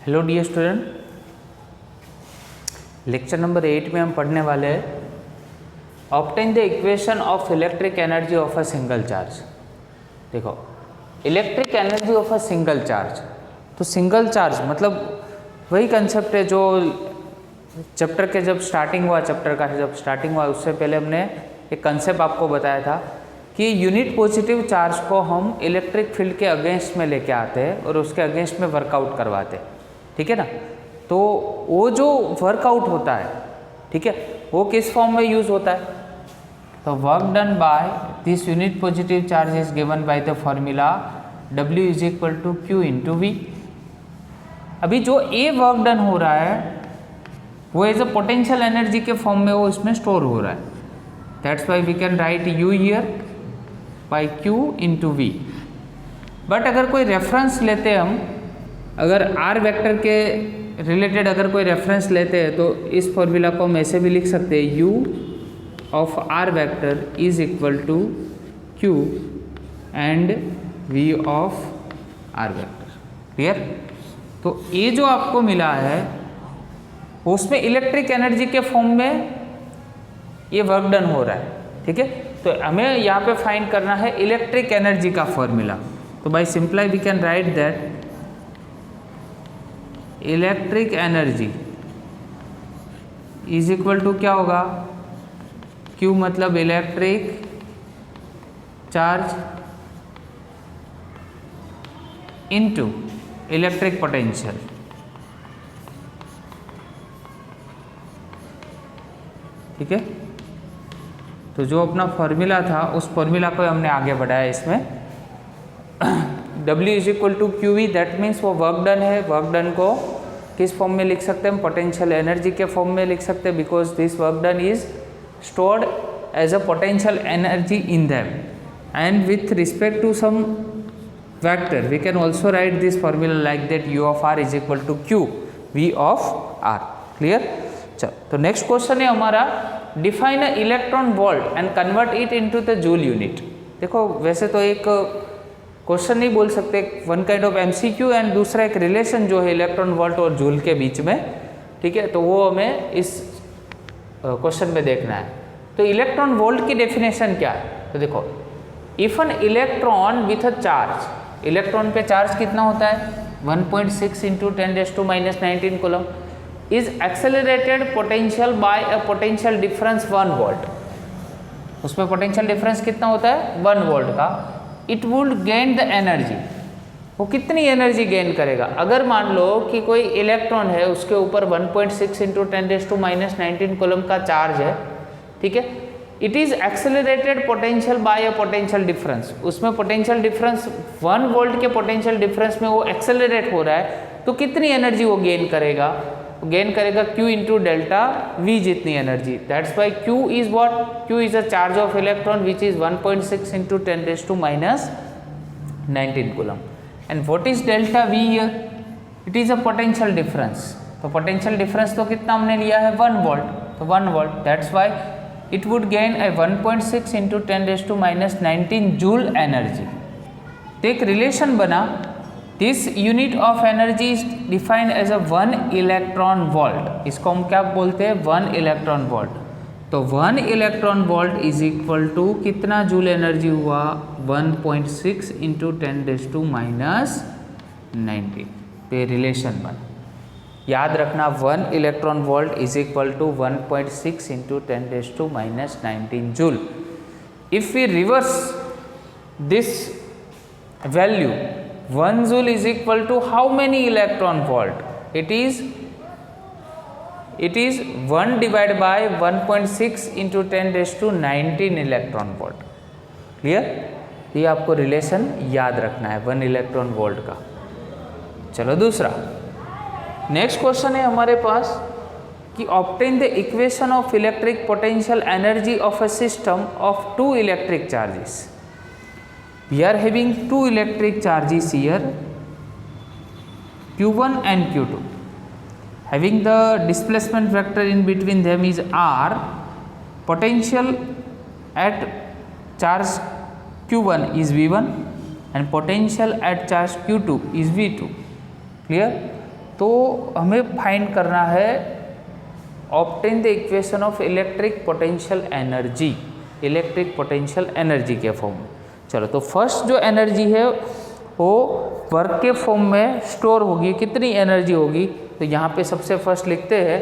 Hello dear student, lecture number 8 में हम पढ़ने वाले हैं obtain the equation of electric energy of a single charge. देखो, electric energy of a single charge, तो सिंगल चार्ज मतलब वही कंसेप्ट है जो चैप्टर के जब स्टार्टिंग हुआ उससे पहले हमने एक कंसेप्ट आपको बताया था कि यूनिट पॉजिटिव चार्ज को हम इलेक्ट्रिक फील्ड के अगेंस्ट में लेके आते हैं और उसके अगेंस्ट में वर्कआउट करवाते हैं, ठीक है ना। तो वो जो वर्कआउट होता है, ठीक है, वो किस फॉर्म में यूज होता है? तो work done by this unit positive charge is given by the formula W is equal to Q into V। अभी जो ए वर्क डन हो रहा है वो एज अ पोटेंशियल एनर्जी के फॉर्म में वो इसमें स्टोर हो रहा है। That's why we can write U here by Q into V। But अगर कोई रेफरेंस लेते हैं हम, अगर R वेक्टर के रिलेटेड अगर कोई रेफरेंस लेते हैं तो इस फॉर्मूला को हम ऐसे भी लिख सकते हैं, U of R vector is equal to Q and V of R vector. Clear? तो ये जो आपको मिला है उसमें इलेक्ट्रिक एनर्जी के फॉर्म में ये वर्क डन हो रहा है, ठीक है। तो हमें यहाँ पे फाइंड करना है इलेक्ट्रिक एनर्जी का फॉर्मूला। तो by simply we can write that electric energy is equal to क्या होगा? Q मतलब electric charge into electric potential. ठीक है, तो जो अपना फॉर्मूला था उस फॉर्मूला को हमने आगे बढ़ाया इसमें। W is equal to Q V, that means वो वर्क डन है। वर्क डन को किस फॉर्म में लिख सकते हैं हम? पोटेंशियल एनर्जी के फॉर्म में लिख सकते हैं, because this work done is stored as a potential energy in them and with respect to some vector we can also write this formula like that U of R is equal to Q V of R। Clear? चलो, तो next question है हमारा, define a electron volt and convert it into the joule unit. देखो, वैसे तो एक question नहीं बोल सकते, one kind of MCQ and दूसरा एक रिलेशन जो है इलेक्ट्रॉन वोल्ट और जूल के बीच में, ठीक है, तो वो हमें इस क्वेश्चन में देखना है। तो इलेक्ट्रॉन वोल्ट की डेफिनेशन क्या है? तो देखो, if an electron with a charge, electron पे चार्ज कितना होता है? 1.6 into 10⁻⁻19 coulomb is accelerated potential by a potential difference 1 volt। उसमें पोटेंशियल डिफरेंस कितना होता है? 1 वोल्ट का। It would gain the energy, वो कितनी एनर्जी गेन करेगा? अगर मान लो कि कोई इलेक्ट्रॉन है, उसके ऊपर 1.6 इंटू 10⁻⁻19 कूलम का चार्ज है, ठीक है, it is accelerated potential bye a potential difference. उसमें पोटेंशियल डिफरेंस 1 वोल्ट के पोटेंशियल डिफरेंस में वो एक्सेलरेट हो रहा है, तो कितनी एनर्जी वो गेन करेगा? गेन करेगा Q इंटू डेल्टा V जितनी energy. That's why Q is what? Q is a charge of electron which is 1.6 into 10⁻⁻19 coulomb. And what is delta V here? It is a potential difference. तो potential difference तो कितना हमने लिया है? 1 volt, तो 1 volt. That's why it would gain A 1.6 into 10⁻⁻19 joule energy. तो एक relation बना, this unit of energy is defined as a 1 electron volt. इसको हम क्या बोलते हैं? 1 इलेक्ट्रॉन वोल्ट। तो 1 electron volt is equal to कितना जूल एनर्जी हुआ? 1.6 इंटू 10⁻⁻19। तो ये रिलेशन बना, याद रखना, 1 electron volt is equal to 1.6 into 10⁻⁻19 joule. If we reverse this value, 1 joule is equal to how many electron volt? It is 1 divided by 1.6 into 10⁻19 electron volt. Clear? ये आपको relation याद रखना है 1 इलेक्ट्रॉन वोल्ट का। चलो दूसरा, next question है हमारे पास कि obtain the equation of electric potential energy of a system of 2 electric charges. We are having 2 electric charges here, Q1 and Q2. Having the displacement vector in between them is R. Potential at charge Q1 is V1 and potential at charge Q2 is V2. Clear? तो हमें find करना है obtain the equation of electric potential energy, electric potential energy के form में। चलो, तो first जो energy है वो वर्क के फॉर्म में स्टोर होगी। कितनी एनर्जी होगी? तो यहाँ पे सबसे फर्स्ट लिखते हैं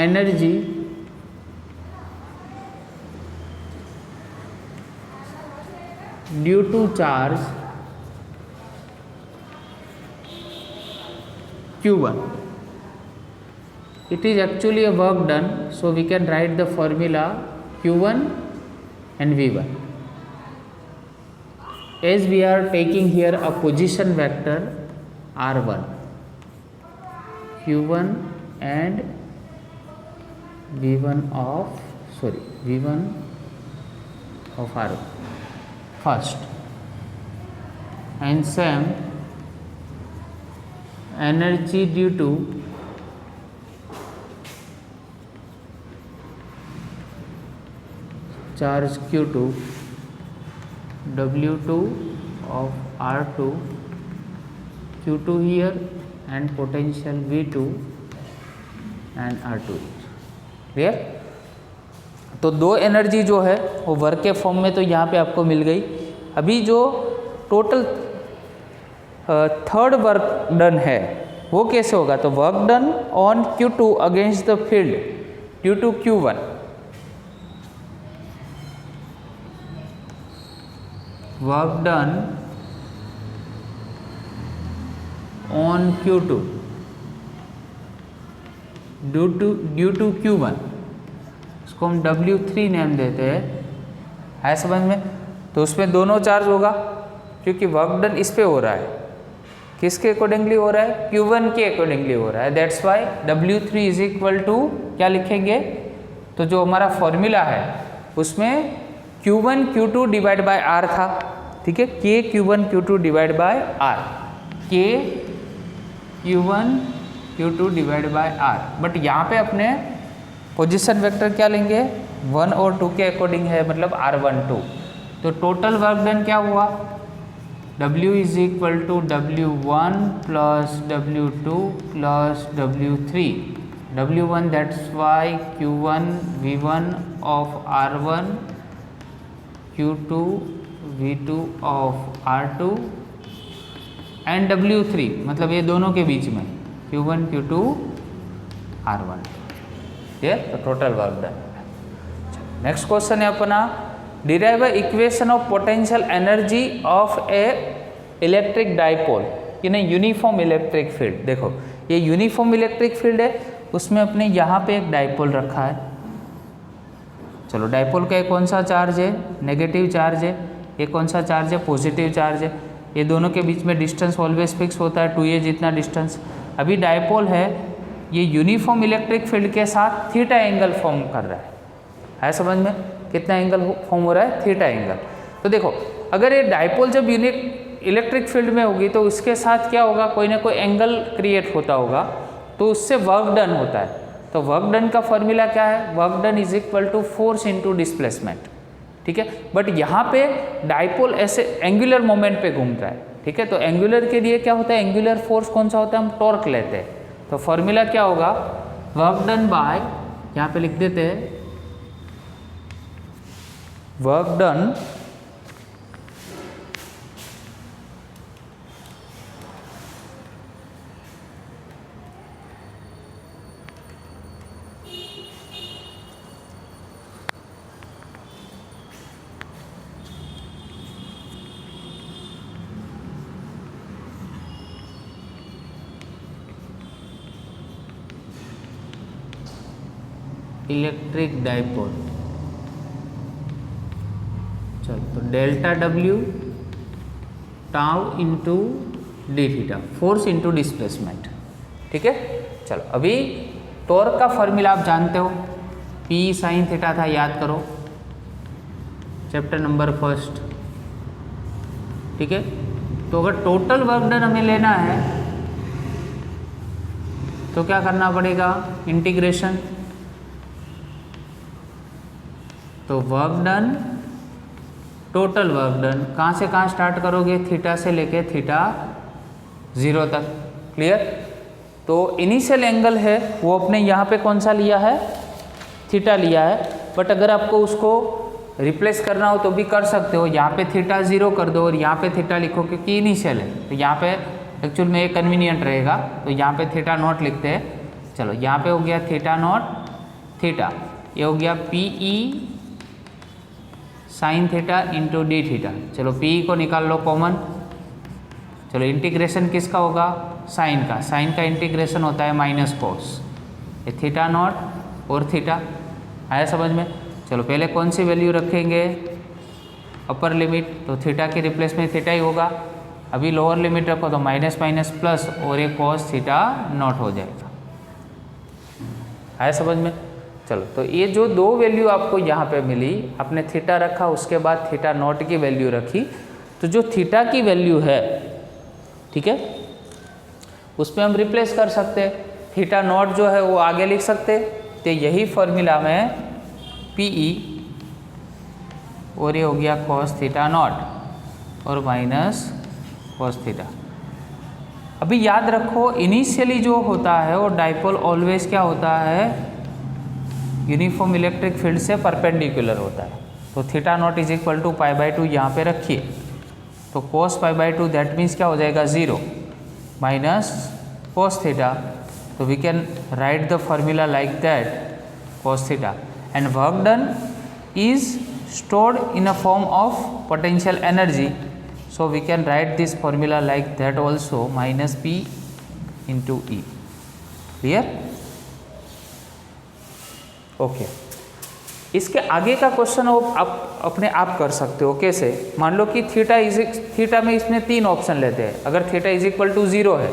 energy due to charge Q1. It is actually a work done, so we can write the formula Q1 and V1. As we are taking here a position vector R1, Q1 and V1 of R1 first, and same energy due to charge Q2, W2 of R2, Q2 here, and potential V2 and R2. Clear? तो दो energy जो है वो work के form में तो यहाँ पे आपको मिल गई। अभी जो टोटल थर्ड वर्क डन है वो कैसे होगा? तो work done on Q2 against the field due to Q1, work done on Q2 due to Q1, इसको हम W3 नेम देते हैं, है समझ में? तो उसमें दोनों चार्ज होगा क्योंकि वर्क डन इस पे हो रहा है। किसके अकॉर्डिंगली हो रहा है? Q1 के अकॉर्डिंगली हो रहा है। That's why W3 is equal to क्या लिखेंगे? तो जो हमारा फॉर्मूला है उसमें Q1 Q2 divide by R था, ठीक है? K Q1 Q2 divide by R, K Q1 Q2 divide by R। But यहाँ पे अपने पोजिशन वेक्टर क्या लेंगे? 1 और 2 के अकॉर्डिंग है, मतलब R12। तो टोटल वर्क डन क्या हुआ? W is equal to W1 plus W2 plus W3, W1 that's why Q1 V1 of R1, Q2 V2 of R2 and W3 मतलब ये दोनों के बीच में Q1 Q2 R1। ये तो total work done. Next question है अपना, derive equation of potential energy of A electric dipole in a uniform electric field. देखो ये यूनिफॉर्म इलेक्ट्रिक फील्ड है, उसमें अपने यहाँ पे एक डाइपोल रखा है। चलो, डाइपोल का कौन सा चार्ज है? नेगेटिव चार्ज है। ये कौन सा चार्ज है? पॉजिटिव चार्ज है। ये दोनों के बीच में डिस्टेंस ऑलवेज फिक्स होता है 2a जितना डिस्टेंस। अभी डाइपोल है, ये यूनिफॉर्म इलेक्ट्रिक फील्ड के साथ थीटा एंगल फॉर्म कर रहा है समझ में? कितना एंगल फॉर्म हो रहा है? Theta angle. तो देखो अगर ये डाइपोल जब इलेक्ट्रिक फील्ड में होगी तो उसके साथ क्या होगा? कोई ना कोई एंगल क्रिएट होता होगा, तो उससे वर्क डन होता है। तो वर्क डन का फॉर्मूला क्या है? Work done is equal to force into displacement, ठीक है? बट यहाँ पे डाइपोल ऐसे एंगुलर मोमेंट पे घूम रहा है, ठीक है? तो एंगुलर के लिए क्या होता है? एंगुलर फोर्स कौन सा होता है? हम टॉर्क लेते हैं। तो फॉर्मूला क्या होगा? वर्क डन बाय, यहाँ पे लिख देते हैं वर्क डन इलेक्ट्रिक डाइपोल। चलो, तो delta W tau into D theta, force into displacement, ठीक है? चलो, अभी टॉर्क का फॉर्मूला आप जानते हो, P साइन थीटा था, याद करो, चैप्टर नंबर फर्स्ट, ठीक है? तो अगर टोटल वर्क डन हमें लेना है तो क्या करना पड़ेगा? इंटीग्रेशन। तो work done, total work done, कहाँ से कहाँ स्टार्ट करोगे? थीटा से लेके थीटा 0 तक। क्लियर। तो इनिशियल एंगल है वो अपने यहाँ पे कौन सा लिया है, थीटा लिया है, बट अगर आपको उसको रिप्लेस करना हो तो भी कर सकते हो। यहाँ पे थीटा 0 कर दो और यहाँ पे थीटा लिखो क्योंकि इनिशियल है, तो यहाँ पे एक्चुअल में ये कन्वीनियंट रहेगा, तो यहाँ पे थीटा नॉट लिखते हैं। चलो यहाँ पे हो गया थीटा नॉट थीटा, ये हो गया P E sine theta into D theta. चलो पी ई को निकाल लो कॉमन। चलो इंटीग्रेशन किसका होगा, साइन का। साइन का इंटीग्रेशन होता है माइनस कोस, ये थीटा नॉट और थीटा। आया समझ में। चलो पहले कौन सी वैल्यू रखेंगे, अपर लिमिट, तो थीटा के रिप्लेस में थीटा ही होगा। अभी लोअर लिमिट रखो तो माइनस माइनस प्लस और एक कॉस थीटा नॉट हो जाएगा। आया समझ में। चलो तो ये जो दो वैल्यू आपको यहाँ पे मिली, आपने थीटा रखा उसके बाद थीटा नॉट की वैल्यू रखी, तो जो थीटा की वैल्यू है, ठीक है, उसमें हम रिप्लेस कर सकते हैं। थीटा नॉट जो है वो आगे लिख सकते, तो यही फॉर्मूला में पी ई और ये हो गया कॉस थीटा नॉट और माइनस कॉस थीटा। अभी याद रखो इनिशियली जो होता है वो डाइपोल ऑलवेज क्या होता है, यूनिफॉर्म इलेक्ट्रिक फील्ड से परपेंडिकुलर होता है। तो theta naught is equal to pi by 2 यहाँ पे रखिए, तो cos pi by 2 that means क्या हो जाएगा 0 माइनस कोस थीटा। तो we can write the formula like that cos theta and work done is stored in a form of potential energy, so we can write this formula like that also, minus P into E. Clear? Okay. इसके आगे का question आप अपने आप कर सकते हो। कैसे, मान लो कि थीटा में इसमें 3 ऑप्शन लेते हैं। अगर थीटा इज इक्वल टू 0 है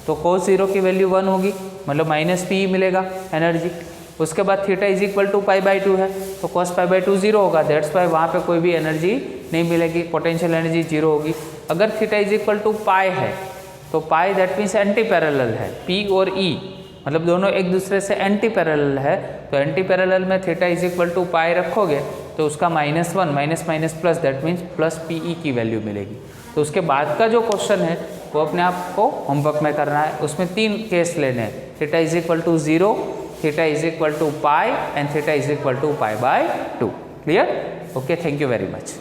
तो cos 0 की वैल्यू 1 होगी, मतलब माइनस पी मिलेगा एनर्जी। उसके बाद theta is equal to pi by 2 है तो cos पाई बाई 2 0 होगा, दैट्स वाई वहाँ पे कोई भी एनर्जी नहीं मिलेगी, पोटेंशियल एनर्जी 0 होगी। अगर थीटा इज इक्वल टू पाई है तो पाई दैट मीन्स एंटी पैरेलल है, पी और ई मतलब दोनों एक दूसरे से एंटी पैरेलल है, तो एंटी पैरेलल में थीटा इज इक्वल टू पाई रखोगे तो उसका -1 minus minus plus that means plus P E की वैल्यू मिलेगी। तो उसके बाद का जो क्वेश्चन है वो अपने आप को होमवर्क में करना है। उसमें 3 केस लेने हैं, theta is equal to 0, theta is equal to pi and theta is equal to pi by 2. Clear? Okay, thank you very much.